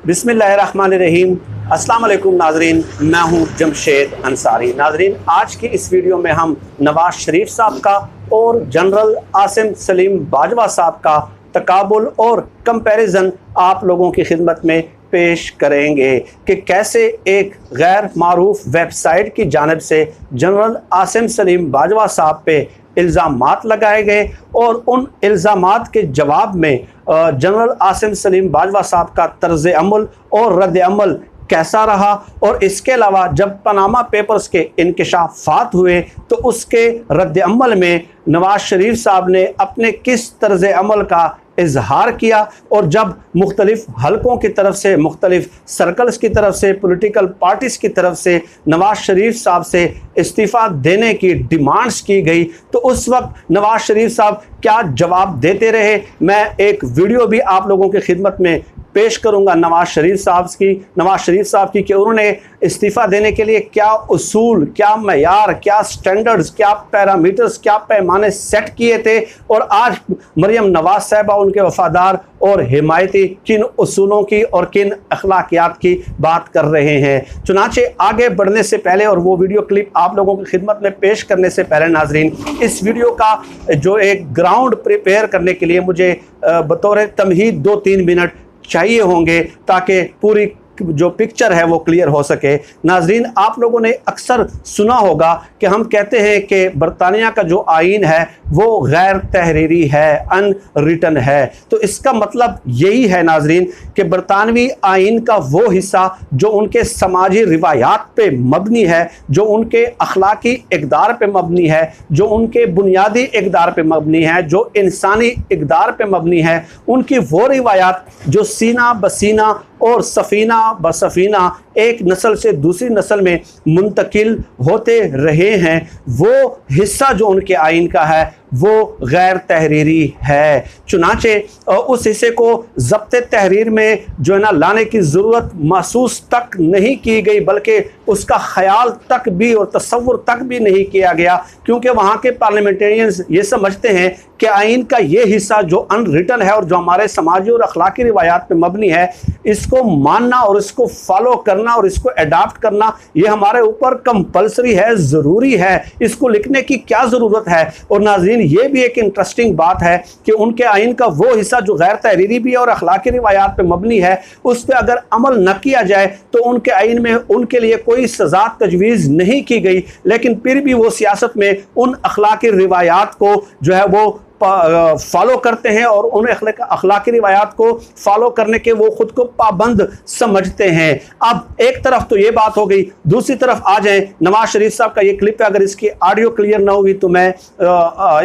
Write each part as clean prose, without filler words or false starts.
बिस्मिल्लाहिर्रहमानिर्रहीम। अस्सलाम वालेकुम नाजरीन, मैं हूं जमशेद अंसारी। नाजरीन, आज की इस वीडियो में हम नवाज शरीफ साहब का और जनरल आसिम सलीम बाजवा साहब का तकाबुल और कंपैरिजन आप लोगों की खिदमत में पेश करेंगे कि कैसे एक गैर मारूफ वेबसाइट की जानिब से जनरल आसिम सलीम बाजवा साहब पे इल्ज़ामात लगाए गए और उन इल्ज़ामात के जवाब में जनरल आसिम सलीम बाजवा साहब का तर्ज़ अमल और रद्द अमल कैसा रहा। और इसके अलावा जब पनामा पेपर्स के इंकशाफात हुए तो उसके रद्द अमल में नवाज शरीफ साहब ने अपने किस तर्ज़ अमल का इजहार किया, और जब मुख्तलिफ हलकों की तरफ से, मुख्तलिफ सर्कल्स की तरफ से, पॉलिटिकल पार्टीज़ की तरफ से नवाज शरीफ साहब से इस्तीफ़ा देने की डिमांड्स की गई तो उस वक्त नवाज शरीफ साहब क्या जवाब देते रहे, मैं एक वीडियो भी आप लोगों की खिदमत में पेश करूंगा नवाज शरीफ साहब की कि उन्होंने इस्तीफ़ा देने के लिए क्या उसूल, क्या मयार, क्या स्टैंडर्ड्स, क्या पैरामीटर्स, क्या पैमाने सेट किए थे, और आज मरियम नवाज साहिबा उनके वफादार और हिमायती किन उसूलों की और किन अखलाकियात की बात कर रहे हैं। चुनाचे आगे बढ़ने से पहले और वो वीडियो क्लिप आप लोगों की खिदमत में पेश करने से पहले नाजरीन, इस वीडियो का जो एक ग्राउंड प्रिपेयर करने के लिए मुझे बतौर तमहीद 2-3 मिनट चाहिए होंगे ताकि पूरी जो पिक्चर है वो क्लियर हो सके। नाजरीन, आप लोगों ने अक्सर सुना होगा कि हम कहते हैं कि बरतानिया का जो आइन है वो गैर तहरीरी है, अनरिटन है। तो इसका मतलब यही है नाजरीन कि बरतानवी आइन का वो हिस्सा जो उनके समाजी रिवायात पे मबनी है, जो उनके अखलाकी इक़दार पे मबनी है, जो उनके बुनियादी इक़दार पे मबनी है, जो इंसानी इक़दार पे मबनी है, उनकी वो रिवायात जो सीना बसीना और सफ़ीना बसफ़ीना एक नस्ल से दूसरी नस्ल में मुंतकिल होते रहे हैं, वो हिस्सा जो उनके आइन का है वो गैर तहरीरी है। चुनाचे उस हिस्से को ज़ब्त तहरीर में जो है ना लाने की ज़रूरत महसूस तक नहीं की गई, बल्कि उसका ख्याल तक भी और तसव्वुर तक भी नहीं किया गया, क्योंकि वहाँ के पार्लियामेंटेरियंस ये समझते हैं कि आइन का ये हिस्सा जो अनरिटन है और जो हमारे समाजी और अखलाकी रिवायात पे मबनी है, इसको मानना और इसको फॉलो करना और इसको अडाप्ट करना ये हमारे ऊपर कंपल्सरी है, ज़रूरी है, इसको लिखने की क्या ज़रूरत है। और नाज़रीन, ये भी एक इंटरेस्टिंग बात है कि उनके आइन का वो हिस्सा जो गैर तहरीरी भी है और अखलाकी रिवायात पे मबनी है, उस पर अगर अमल न किया जाए तो उनके आइन में उनके लिए कोई सज़ा तजवीज़ नहीं की गई, लेकिन फिर भी वो सियासत में उन अखलाकी रिवायात को जो है वो फॉलो करते हैं और उन अखलाकी रिवायात को फॉलो करने के वो खुद को पाबंद समझते हैं। अब एक तरफ तो ये बात हो गई, दूसरी तरफ आ जाए नवाज शरीफ साहब का ये क्लिप है, अगर इसकी ऑडियो क्लियर ना होगी तो मैं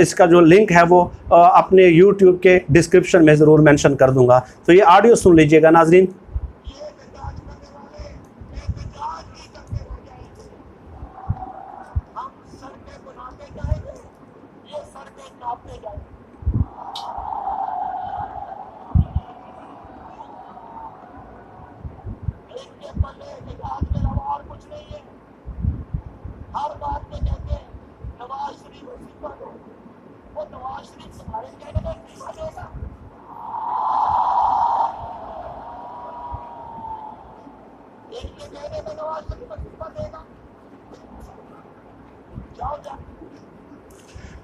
इसका जो लिंक है वो अपने यूट्यूब के डिस्क्रिप्शन में ज़रूर मेंशन कर दूंगा, तो ये ऑडियो सुन लीजिएगा नाजरीन। हर बात में कहते हैं नवाज शरीफ इस्तीफा दो, वो नवाज शरीफ तुम्हारे कहने में इस्तीफा देगा? एक के कहने में नवाज शरीफ इस्तीफा देगा? जाओ जा।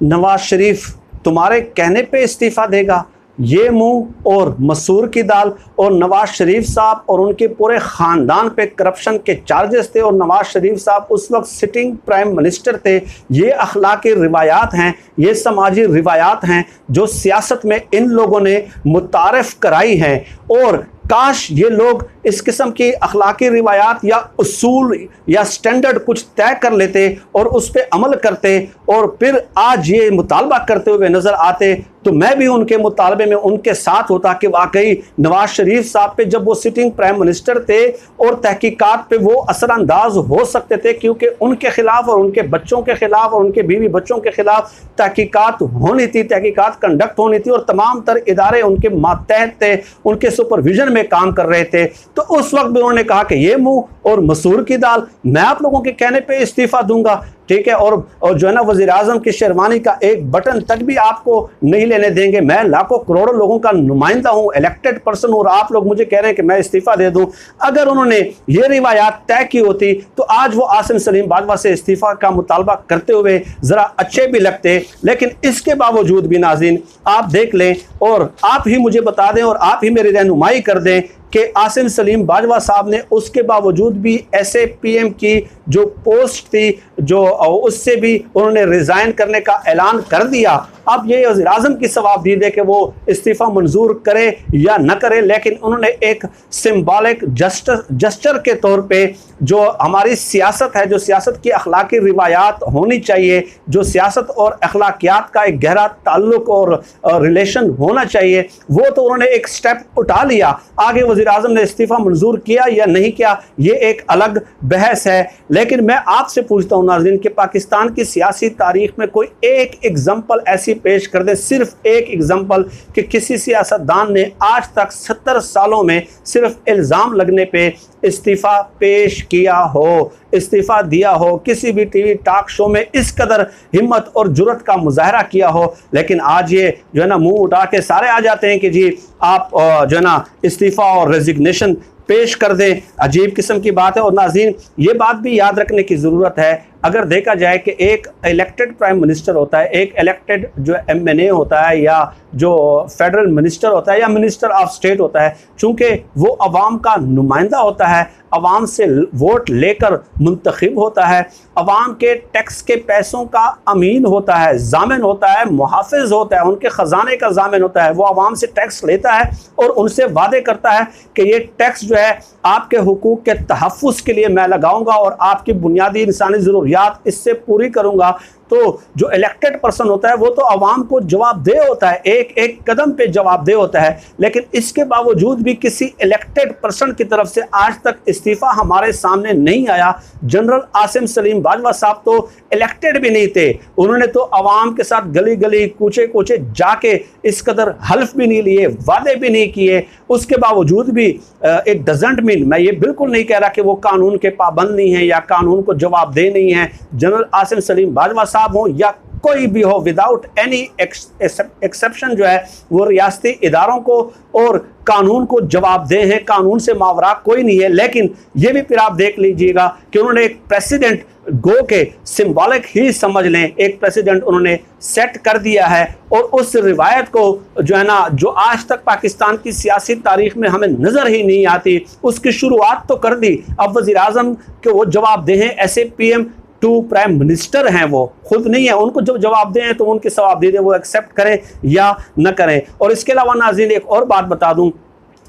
नवाज शरीफ तुम्हारे कहने पे इस्तीफ़ा देगा, ये मुंह और मसूर की दाल। और नवाज शरीफ साहब और उनके पूरे ख़ानदान पे करप्शन के चार्जेस थे और नवाज शरीफ साहब उस वक्त सिटिंग प्राइम मिनिस्टर थे। ये अखलाकी रिवायात हैं, ये समाजी रिवायात हैं जो सियासत में इन लोगों ने मुतारफ़ कराई हैं, और काश ये लोग इस किस्म की अखलाकी रिवायात या उसूल या स्टैंडर्ड कुछ तय कर लेते और उस पर अमल करते और फिर आज ये मुतालबा करते हुए नज़र आते, तो मैं भी उनके मुतालबे में उनके साथ होता कि वाकई नवाज शरीफ साहब पे जब वो सिटिंग प्राइम मिनिस्टर थे और तहकीकात पे वो असरअंदाज हो सकते थे, क्योंकि उनके खिलाफ और उनके बच्चों के खिलाफ और उनके बीवी बच्चों के खिलाफ तहकीकात होनी थी, तहकीकात कंडक्ट होनी थी और तमाम तर इदारे उनके मातहत थे, उनके सुपरविजन में काम कर रहे थे। तो उस वक्त भी उन्होंने कहा कि ये मुंह और मसूर की दाल, मैं आप लोगों के कहने पे इस्तीफा दूंगा। ठीक है, और जो है ना वज़ीर आज़म की शेरवानी का एक बटन तक भी आपको नहीं लेने देंगे। मैं लाखों करोड़ों लोगों का नुमाइंदा हूँ, इलेक्टेड पर्सन, और आप लोग मुझे कह रहे हैं कि मैं इस्तीफ़ा दे दूँ। अगर उन्होंने ये रिवायात तय की होती तो आज वो आसिम सलीम बाजवा से इस्तीफ़ा का मुतालबा करते हुए ज़रा अच्छे भी लगते। लेकिन इसके बावजूद भी नाज़रीन आप देख लें और आप ही मुझे बता दें और आप ही मेरी रहनुमाई कर दें कि आसिम सलीम बाजवा साहब ने उसके बावजूद भी SAPM की जो पोस्ट थी जो उससे भी उन्होंने रिज़ाइन करने का ऐलान कर दिया। अब ये वज़ीर आज़म की सवाबदीद है कि वो इस्तीफ़ा मंजूर करे या न करे, लेकिन उन्होंने एक सिंबॉलिक जस्चर के तौर पे जो हमारी सियासत है, जो सियासत की अखलाकी रिवायात होनी चाहिए, जो सियासत और अखलाकियात का एक गहरा ताल्लुक और रिलेशन होना चाहिए, वो तो उन्होंने एक स्टेप उठा लिया। आगे वज़ीर आज़म ने इस्तीफ़ा मंजूर किया या नहीं किया ये एक अलग बहस है। लेकिन मैं आपसे पूछता हूँ नाज़रीन कि पाकिस्तान की सियासी तारीख में कोई एक एग्जाम्पल ऐसी पेश कर दे, सिर्फ एक एग्जाम्पल, कि किसी सियासतदान ने आज तक 70 सालों में सिर्फ इल्ज़ाम लगने पे इस्तीफ़ा पेश किया हो, इस्तीफ़ा दिया हो, किसी भी टीवी टॉक शो में इस कदर हिम्मत और जुर्रत का मुजाहरा किया हो। लेकिन आज ये जो है ना मुंह उठा के सारे आ जाते हैं कि जी आप जो है ना इस्तीफ़ा और रेजिग्नेशन पेश कर दें। अजीब किस्म की बात है। और नाज़रीन ये बात भी याद रखने की ज़रूरत है, अगर देखा जाए कि एक इलेक्टेड प्राइम मिनिस्टर होता है, एक इलेक्टेड जो MNA होता है, या जो फेडरल मिनिस्टर होता है, या मिनिस्टर ऑफ स्टेट होता है, चूँकि वो अवाम का नुमाइंदा होता है, अवाम से वोट लेकर मुंतखब होता है, अवाम के टैक्स के पैसों का अमीन होता है, जामिन होता है, मुहाफ़िज़ होता है, उनके ख़जाने का जामिन होता है। वो अवाम से टैक्स लेता है और उनसे वादे करता है कि ये टैक्स जो है आपके हुकूक के तहफ़्फ़ुज़ के लिए मैं लगाऊंगा और आपकी बुनियादी इंसानी ज़रूरियात इससे पूरी करूंगा। तो जो इलेक्टेड पर्सन होता है वो तो अवाम को जवाबदेह होता है, एक एक कदम पे जवाबदेह होता है। लेकिन इसके बावजूद भी किसी इलेक्टेड पर्सन की तरफ से आज तक इस्तीफ़ा हमारे सामने नहीं आया। जनरल आसिम सलीम बाजवा साहब तो इलेक्टेड भी नहीं थे, उन्होंने तो अवाम के साथ गली गली कूचे कूचे जाके इस कदर हल्फ भी नहीं लिए, वादे भी नहीं किए। उसके बावजूद भी इट डजंट मीन, मैं ये बिल्कुल नहीं कह रहा कि वो कानून के पाबंद नहीं है या कानून को जवाबदेह नहीं है। जनरल आसिम सलीम बाजवा साहब हो या कोई भी हो, विदाउट एनी एक्सेप्शन जो है वो रियासती इदारों को और कानून को जवाबदेह हैं, कानून से मावरा कोई नहीं है। लेकिन ये भी फिर आप देख लीजिएगा कि उन्होंने एक प्रेसिडेंट गो के सिंबॉलिक ही समझ लें, एक प्रेसिडेंट उन्होंने सेट कर दिया है। और उस रिवायत को जो है ना, जो आज तक पाकिस्तान की सियासी तारीख में हमें नज़र ही नहीं आती, उसकी शुरुआत तो कर दी। अब वज़ीर आज़म के वो जवाबदेह हैं, SAPM 2 प्राइम मिनिस्टर हैं, वो खुद नहीं है, उनको जब जवाब दें तो उनकी सवाबदीद वो एक्सेप्ट करें या न करें। और इसके अलावा नाज़रीन एक और बात बता दूं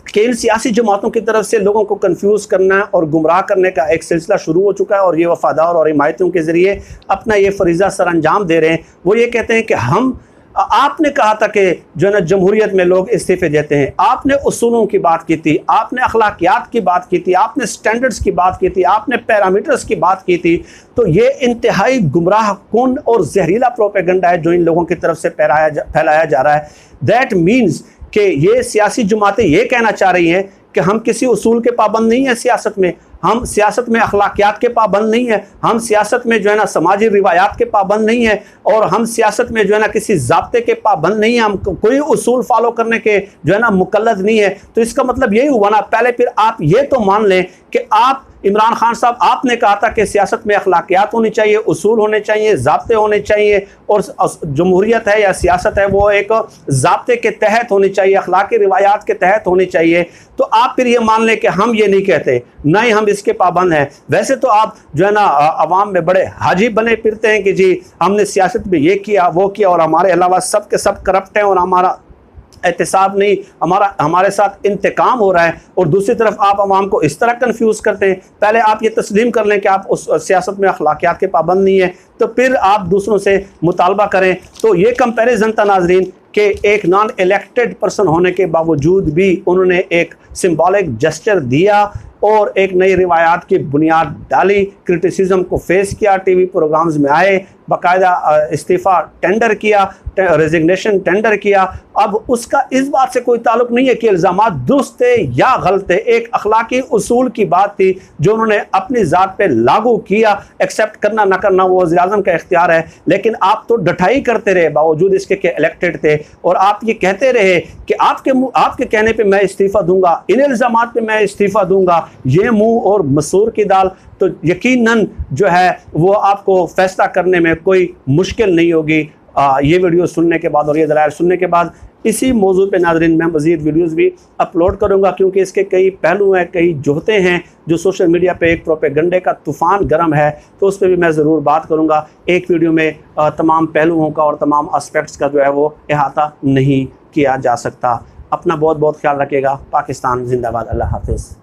कि इन सियासी जमातों की तरफ से लोगों को कंफ्यूज करना और गुमराह करने का एक सिलसिला शुरू हो चुका है और ये वफादार और हिमायतियों के ज़रिए अपना ये फरीज़ा सर अंजाम दे रहे हैं। वो ये कहते हैं कि आपने कहा था कि जो है ना जमहूरियत में लोग इस्तीफ़े देते हैं, आपने उसूलों की बात की थी, आपने अखलाकियात की बात की थी, आपने स्टैंडर्ड्स की बात की थी, आपने पैरामीटर्स की बात की थी। तो ये इंतहाई गुमराह कुन और जहरीला प्रोपेगेंडा है जो इन लोगों की तरफ से फैलाया जा रहा है। दैट मीन्स कि ये सियासी जमातें ये कहना चाह रही हैं कि हम किसी उसूल के पाबंद नहीं है सियासत में, हम सियासत में अखलाकियात के पाबंद नहीं है, हम सियासत में जो है ना समाजी रिवायात के पाबंद नहीं है, और हम सियासत में जो है ना किसी ज़ाब्ते के पाबंद नहीं है, हम कोई उसूल फॉलो करने के जो है ना मुकल्लद नहीं है। तो इसका मतलब यही हुआ ना, पहले फिर आप ये तो मान लें कि आप इमरान खान साहब आपने कहा था कि सियासत में अखलाकियात होनी चाहिए, उसूल होने चाहिए, ज़ाब्ते होने चाहिए, और जमहूरियत है या सियासत है वो एक ज़ाब्ते के तहत होनी चाहिए, अखलाकी रिवायात के तहत होनी चाहिए। तो आप फिर ये मान लें कि हम ये नहीं कहते, ना ही हम इसके पाबंद हैं। वैसे तो आप जो है ना अवाम में बड़े हाजी बने फिरते हैं कि जी हमने सियासत में ये किया वो किया और हमारे अलावा सब के सब करप्ट हैं और हमारा एहतिसाब नहीं, हमारे साथ इंतकाम हो रहा है। और दूसरी तरफ आप अवाम को इस तरह कंफ्यूज करते हैं। पहले आप ये तस्लीम कर लें कि आप उस सियासत में अखलाकियात के पाबंद नहीं है, तो फिर आप दूसरों से मुतालबा करें। तो ये कंपैरिजन था नाजरीन कि एक नॉन इलेक्टेड पर्सन होने के बावजूद भी उन्होंने एक सिंबॉलिक जेस्चर दिया और एक नई रिवायात की बुनियाद डाली, क्रिटिसिज्म को फेस किया, टीवी प्रोग्राम्स में आए, बाकायदा इस्तीफ़ा टेंडर किया, रेजिग्नेशन टेंडर किया। अब उसका इस बात से कोई ताल्लुक नहीं है कि इल्ज़ामात दुरुस्त थे या गलत थे, एक अखलाकी उसूल की बात थी जो उन्होंने अपनी ज़ात पे लागू किया। एक्सेप्ट करना ना करना वो वज़ीर-ए-आज़म का इख्तियार है, लेकिन आप तो डठाई करते रहे बावजूद इसके कि इलेक्टेड थे, और आप ये कहते रहे कि आपके कहने पे मैं इस्तीफ़ा दूंगा, इन इल्ज़ामात पे मैं इस्तीफ़ा दूंगा। ये मुंह और मसूर की दाल, तो यकीनन जो है वो आपको फैसला करने में कोई मुश्किल नहीं होगी। ये वीडियो सुनने के बाद और ये दलाइल सुनने के बाद इसी मौजू पे नाज़रीन मैं मज़ीद वीडियोज़ भी अपलोड करूँगा, क्योंकि इसके कई पहलू हैं, कई जुहते हैं जो सोशल मीडिया पे एक प्रोपेगंडे का तूफ़ान गर्म है, तो उस पर भी मैं ज़रूर बात करूँगा। एक वीडियो में तमाम पहलुओं का और तमाम एस्पेक्ट्स का जो है वो अहाता नहीं किया जा सकता। अपना बहुत बहुत ख्याल रखिएगा। पाकिस्तान जिंदाबाद। अल्लाह हाफ़िज़।